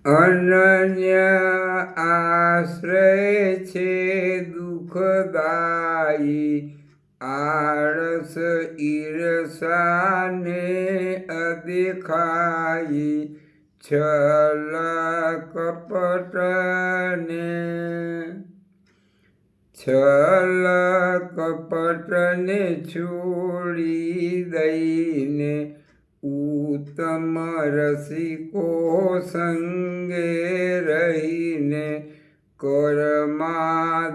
અનન્ય આશ્રય છે દુઃખદાયી, આળસ ઈર્ષાને અદેખાઈ, છલ કપટને છોડી દઈને, ઉત્તમ રસિકો સંગે રહીને કર્માધીન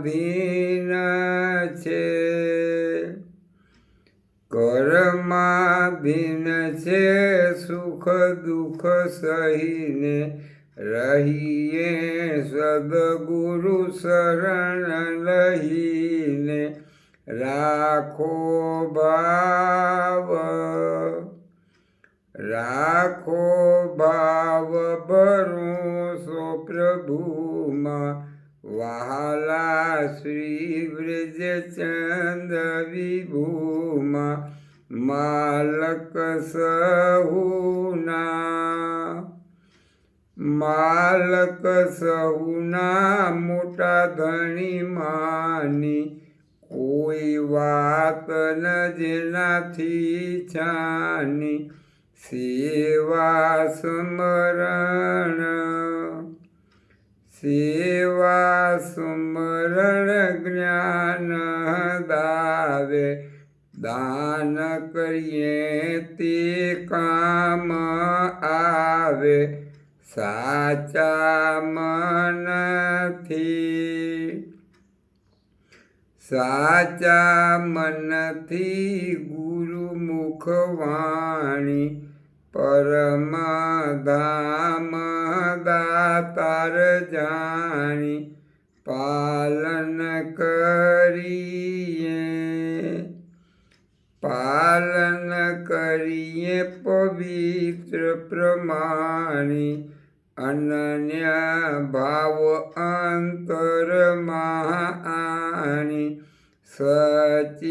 છે. કર્માધીન છે સુખ દુઃખ સહીને, રહીએ સદગુરુ શરણ લઈને, રાખો ભાવ ભરોસો પ્રભુમાં, વહાલા શ્રી બ્રજચંદ વિભુમાં, માલક સહુના મોટા ધણી માની, કોઈ વાત ન જેનાથી છાની, સેવા સ્મરણ જ્ઞાન દાવે, દાન કરીએ તે કામ આવે, સાચા મનથી ગુરુમુખ વાણી, પરમ ધામ દાતાર જાણી, પાલન કરીએ પવિત્ર પ્રમાણી, અનન્ય ભાવ અંતરમાં આણી, સચિદાનંદ